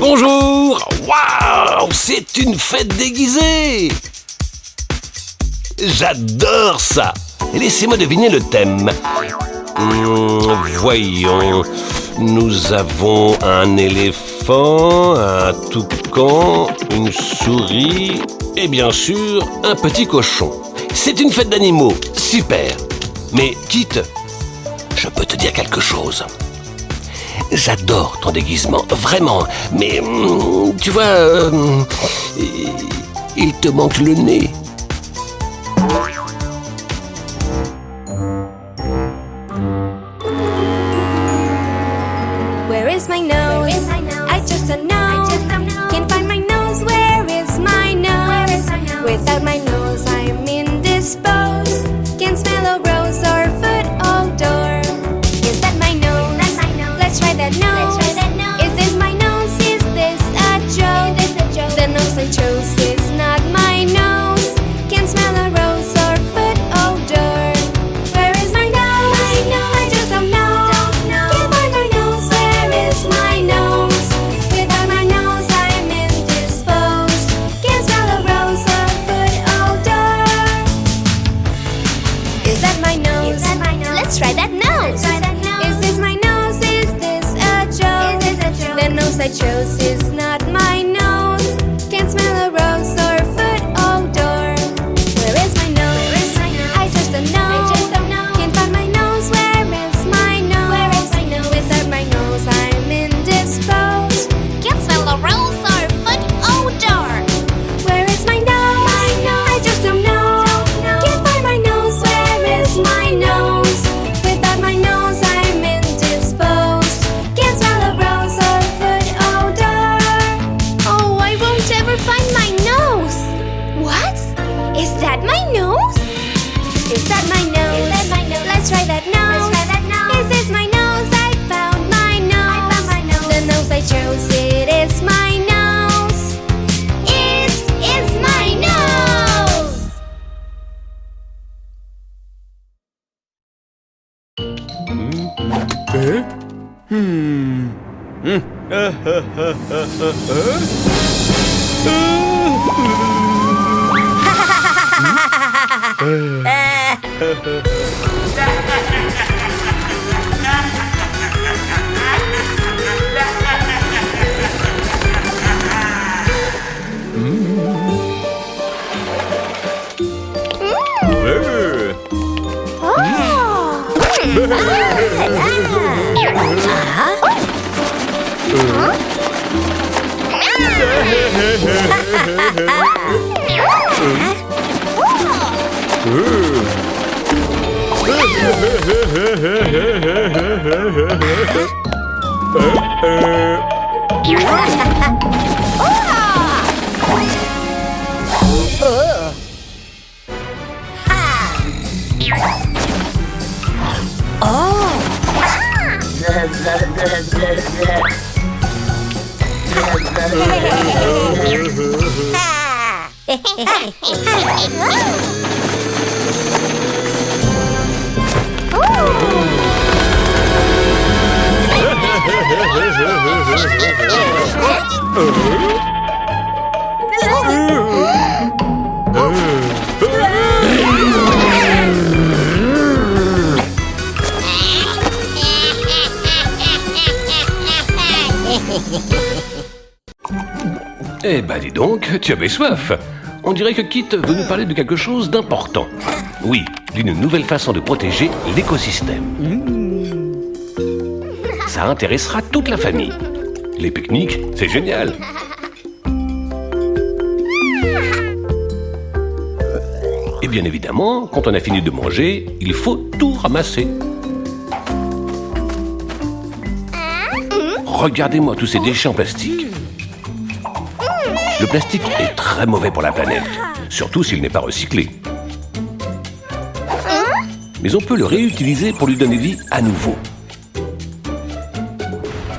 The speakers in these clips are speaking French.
Bonjour! Waouh! C'est une fête déguisée! J'adore ça! Laissez-moi deviner le thème. Voyons, nous avons un éléphant, un toucan, une souris et bien sûr un petit cochon. C'est une fête d'animaux, super! Mais Kit, je peux te dire quelque chose. J'adore ton déguisement, vraiment, mais tu vois, il te manque le nez. Where is my nose? I just don't know. Can't find my nose. Where is my nose? Without my nose, I'm indisposed. Can't smell a rose or foot odor. Is that my nose? Let's try that nose. Is this my nose? Is this a joke? The nose I chose is not my nose. Can't smell a rose or foot odor. Where is my nose? I just don't know. Can't find my nose. Where is my nose? Without my nose, I'm indisposed. Can't smell a rose or foot odor. Is that my nose? Let's try that nose. Is this my nose? Is this a joke? The nose I chose is not my nose. Can't smell a rose or foot odor. Where is my nose? I just don't know. Can't find my nose. Where is my nose? Without my nose, I'm indisposed. Can't smell a rose or foot odor. Where is my nose? I just don't know. Can't find my nose. Where is my nose? Without my nose, I'm indisposed. Can't smell a rose or foot odor. Oh, I won't ever find my nose. What? Is that my nose? Is that my nose? Let's try that nose. Is this my nose? I found my nose. The nose I chose, it is my nose. It is my nose. Eh ben dis donc, tu avais soif. On dirait que Kit veut nous parler de quelque chose d'important. Oui, d'une nouvelle façon de protéger l'écosystème. Ça intéressera toute la famille. Les pique-niques, c'est génial. Et bien évidemment, quand on a fini de manger, il faut tout ramasser. Regardez-moi tous ces déchets en plastique. Le plastique est très mauvais pour la planète, surtout s'il n'est pas recyclé. Mais on peut le réutiliser pour lui donner vie à nouveau.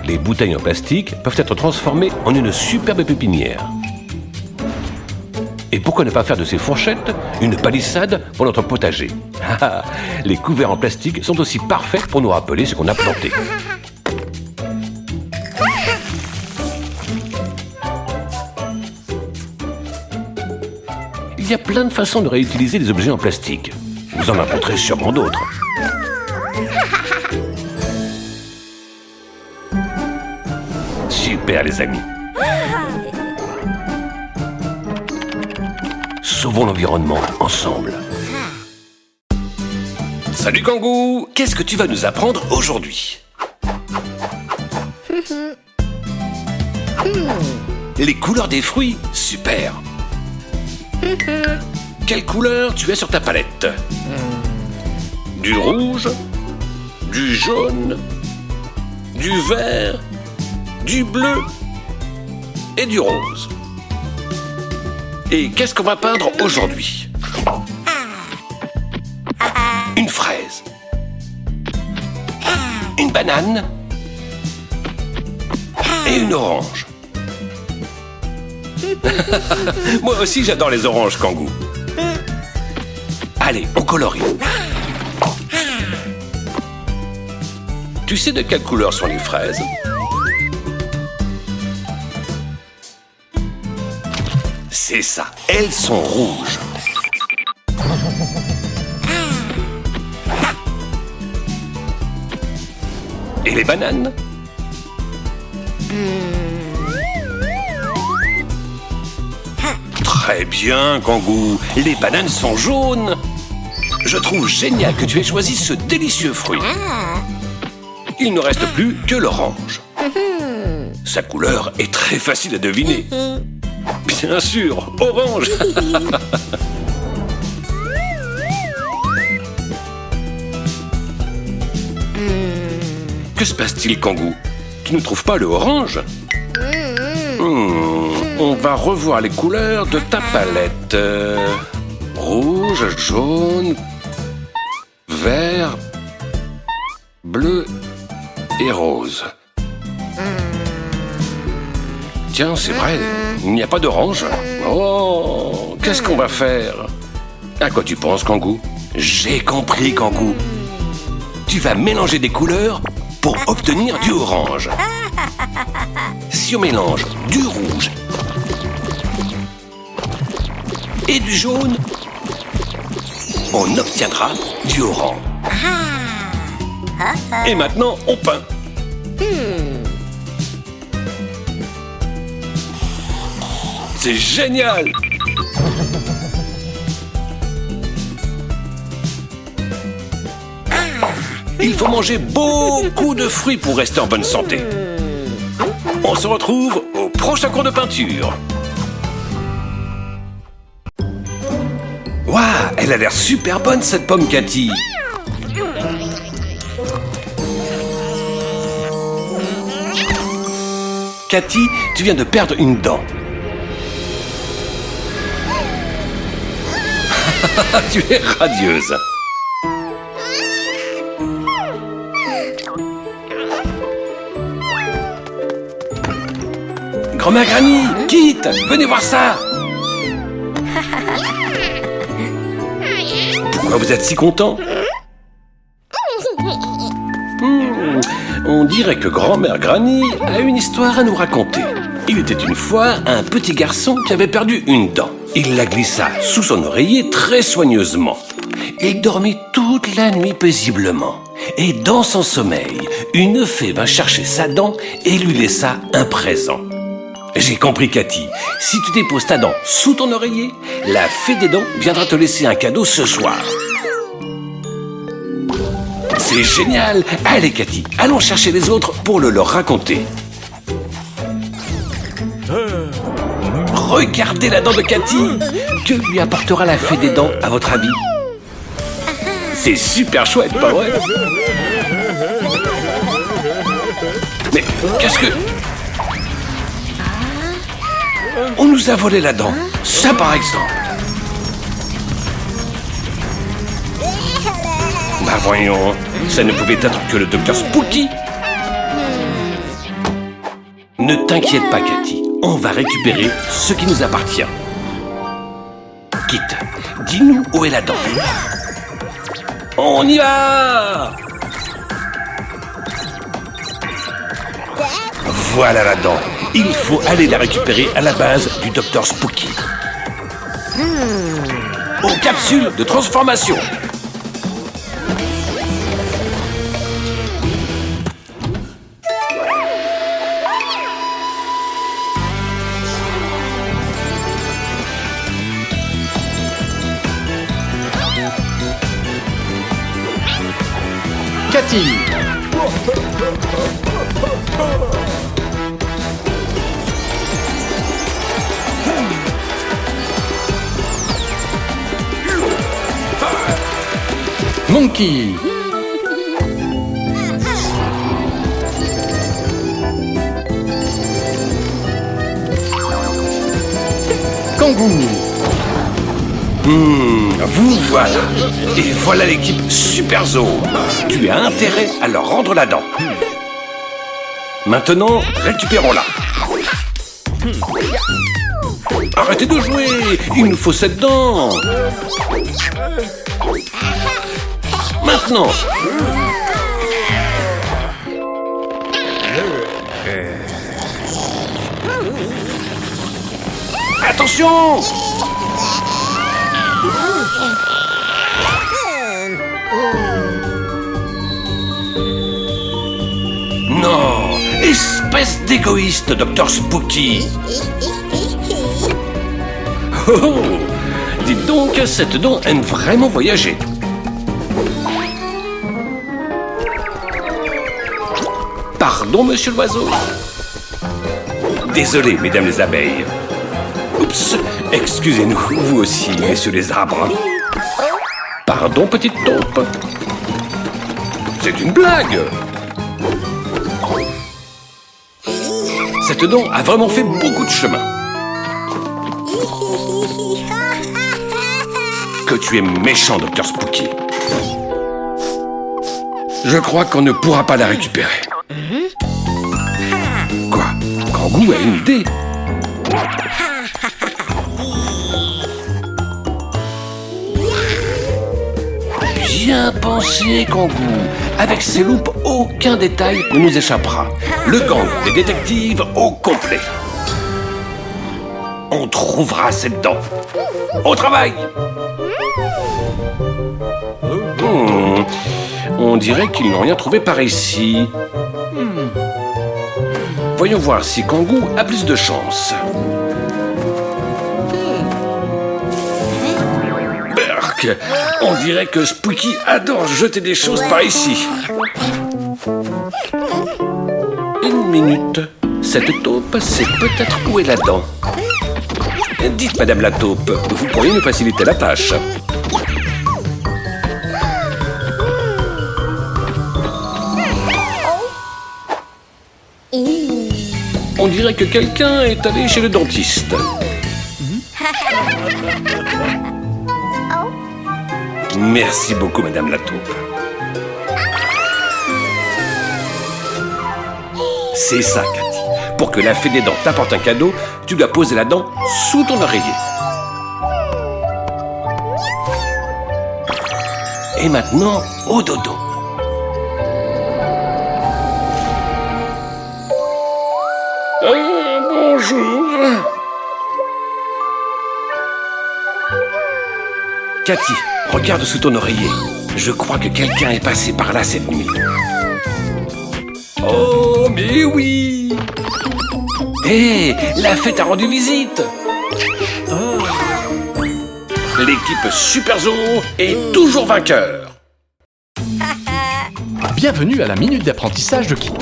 Les bouteilles en plastique peuvent être transformées en une superbe pépinière. Et pourquoi ne pas faire de ces fourchettes une palissade pour notre potager? Les couverts en plastique sont aussi parfaits pour nous rappeler ce qu'on a planté. Il y a plein de façons de réutiliser les objets en plastique. Vous en apprendrez sûrement d'autres. Super les amis. Sauvons l'environnement ensemble. Salut Kangou, qu'est-ce que tu vas nous apprendre aujourd'hui? Les couleurs des fruits, super. Quelle couleur tu as sur ta palette? Du rouge, du jaune, du vert, du bleu et du rose. Et qu'est-ce qu'on va peindre aujourd'hui? Une fraise, une banane et une orange. Moi aussi j'adore les oranges, Kangou. Allez, on colorie. Tu sais de quelle couleur sont les fraises? C'est ça, elles sont rouges. Et les bananes? Très bien, Kangou. Les bananes sont jaunes. Je trouve génial que tu aies choisi ce délicieux fruit. Il ne reste plus que l'orange. Sa couleur est très facile à deviner. Bien sûr, orange. Que se passe-t-il, Kangou? Tu ne trouves pas le orange? On va revoir les couleurs de ta palette. Rouge, jaune, vert, bleu et rose. Tiens, c'est vrai, il n'y a pas d'orange. Oh, qu'est-ce qu'on va faire? À quoi tu penses, Kangou? J'ai compris, Kangou. Tu vas mélanger des couleurs pour obtenir du orange. Si on mélange du rouge et du jaune, on obtiendra du orange. Et maintenant, on peint. C'est génial! Il faut manger beaucoup de fruits pour rester en bonne santé. On se retrouve au prochain cours de peinture. Waouh, elle a l'air super bonne cette pomme, Cathy. Cathy, tu viens de perdre une dent. Tu es radieuse. Grand-mère Granny, Kit, venez voir ça. Pourquoi vous êtes si content? On dirait que Grand-mère Granny a une histoire à nous raconter. Il était une fois un petit garçon qui avait perdu une dent. Il la glissa sous son oreiller très soigneusement. Il dormit toute la nuit paisiblement. Et dans son sommeil, une fée vint chercher sa dent et lui laissa un présent. J'ai compris, Cathy. Si tu déposes ta dent sous ton oreiller, la fée des dents viendra te laisser un cadeau ce soir. C'est génial! Allez, Cathy, allons chercher les autres pour le leur raconter. Regardez la dent de Cathy! Que lui apportera la fée des dents, à votre avis? C'est super chouette, pas vrai? Mais qu'est-ce que... On nous a volé la dent. Ça, par exemple. Bah voyons, ça ne pouvait être que le docteur Spooky. Ne t'inquiète pas, Cathy. On va récupérer ce qui nous appartient. Kit, dis-nous où est la dent. On y va! Voilà la dent. Il faut aller la récupérer à la base du docteur Spooky. aux capsules de transformation. Cathy. Monkey. Kangou. Vous voilà. Et voilà l'équipe Super Zoo. Tu as intérêt à leur rendre la dent. Maintenant, récupérons-la. Arrêtez de jouer. Il nous faut cette dent. Maintenant. Attention! Non! Espèce d'égoïste, Dr Spooky! Oh! Dites donc, cette dent aime vraiment voyager. Pardon, monsieur l'oiseau. Désolé, mesdames les abeilles. Oups, excusez-nous, vous aussi, messieurs les arbres. Pardon, petite taupe. C'est une blague. Cette dent a vraiment fait beaucoup de chemin. Que tu es méchant, Dr Spooky. Je crois qu'on ne pourra pas la récupérer. Quoi? Kangou a une idée. Bien pensé, Kangou. Avec ses loupes, aucun détail ne nous échappera. Le gang des détectives au complet. On trouvera cette dent. Au travail! On dirait qu'ils n'ont rien trouvé par ici. Voyons voir si Kangou a plus de chance. Berk, on dirait que Spooky adore jeter des choses par ici. Une minute. Cette taupe sait peut-être où est la dent. Dites, madame la taupe, vous pourriez nous faciliter la tâche. On dirait que quelqu'un est allé chez le dentiste. Merci beaucoup, madame la taupe. C'est ça, Cathy. Pour que la fée des dents t'apporte un cadeau, tu dois poser la dent sous ton oreiller. Et maintenant, au dodo. Bonjour. Cathy, regarde sous ton oreiller. Je crois que quelqu'un est passé par là cette nuit. Oh, mais oui! Hé, la fête a rendu visite! L'équipe Super Zoo est toujours vainqueur! Bienvenue à la minute d'apprentissage de Kit.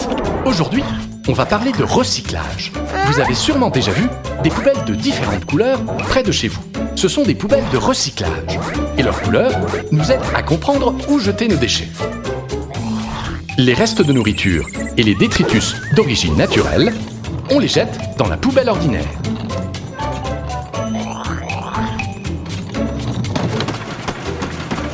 Aujourd'hui, on va parler de recyclage. Vous avez sûrement déjà vu des poubelles de différentes couleurs près de chez vous. Ce sont des poubelles de recyclage. Et leurs couleurs nous aident à comprendre où jeter nos déchets. Les restes de nourriture et les détritus d'origine naturelle, on les jette dans la poubelle ordinaire.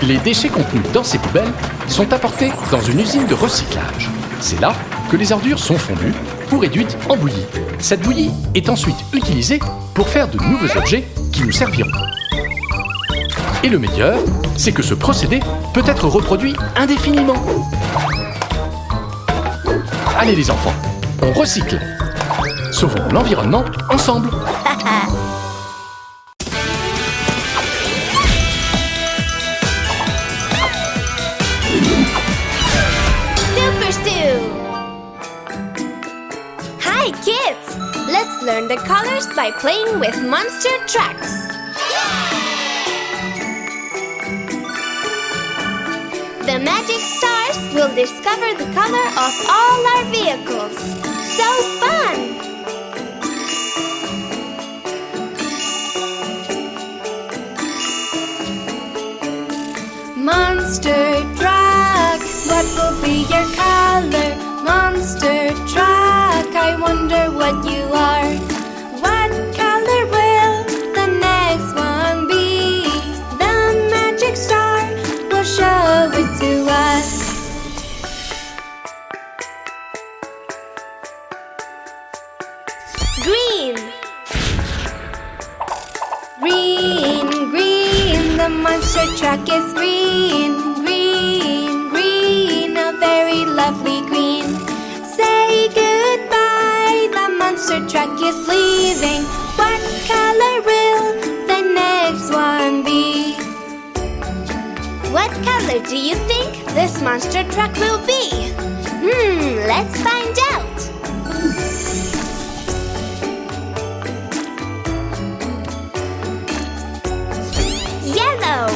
Les déchets contenus dans ces poubelles sont apportés dans une usine de recyclage. C'est là que les ordures sont fondues ou réduites en bouillie. Cette bouillie est ensuite utilisée pour faire de nouveaux objets qui nous serviront. Et le meilleur, c'est que ce procédé peut être reproduit indéfiniment. Allez les enfants, on recycle. Sauvons l'environnement ensemble. kids! Let's learn the colors by playing with monster trucks. The magic stars will discover the color of all our vehicles. So fun! Monster truck, what will be your color? Monster truck, I wonder what you are. What color will the next one be? The magic star will show it to us. Green. Green, green, the monster truck is green. Green, green, a very lovely green. Say goodbye, the monster truck is leaving. What color will the next one be? What color do you think this monster truck will be? Let's find out. Yellow.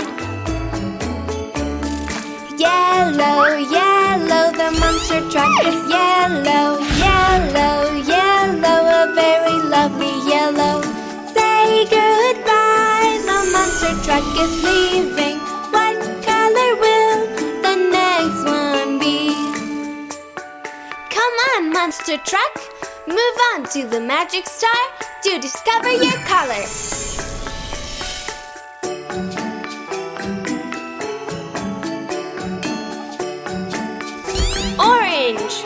Yellow, yellow, the monster truck is yellow. Yellow, yellow, a very lovely yellow. Say goodbye, the monster truck is leaving. What color will the next one be? Come on, monster truck, move on to the magic star to discover your color. Orange.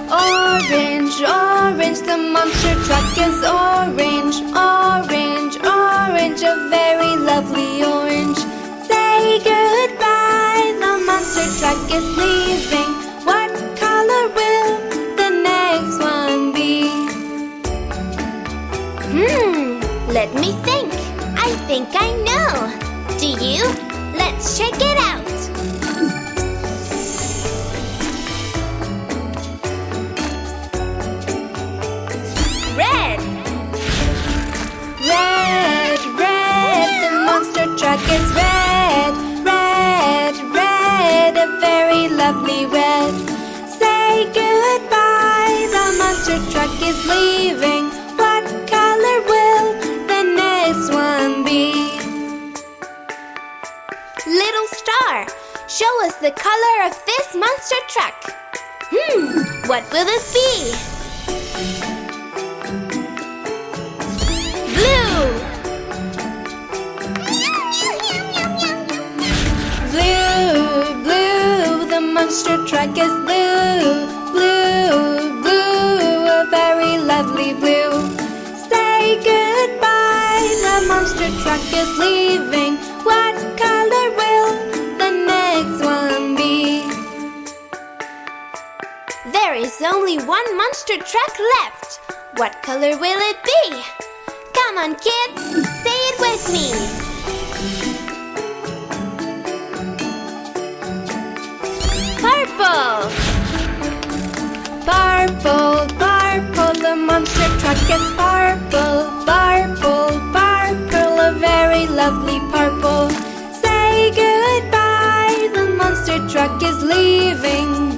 Orange, orange, the monster truck is orange. Orange, orange, a very lovely orange. Say goodbye, the monster truck is leaving. What color will the next one be? Let me think. I think I know. Do you? Let's check it out. Red. Red, red, the monster truck is red. Red, red, a very lovely red. Say goodbye, the monster truck is leaving. What color will the next one be? Little star, show us the color of this monster truck. What will it be? Blue. Blue, blue, the monster truck is blue. Blue, blue, a very lovely blue. Say goodbye, the monster truck is leaving. What color will the next one be? There is only one monster truck left. What color will it be? Come on, kids, say it with me. Purple. Purple, purple, the monster truck is purple. Purple, purple, a very lovely purple. Say goodbye, the monster truck is leaving.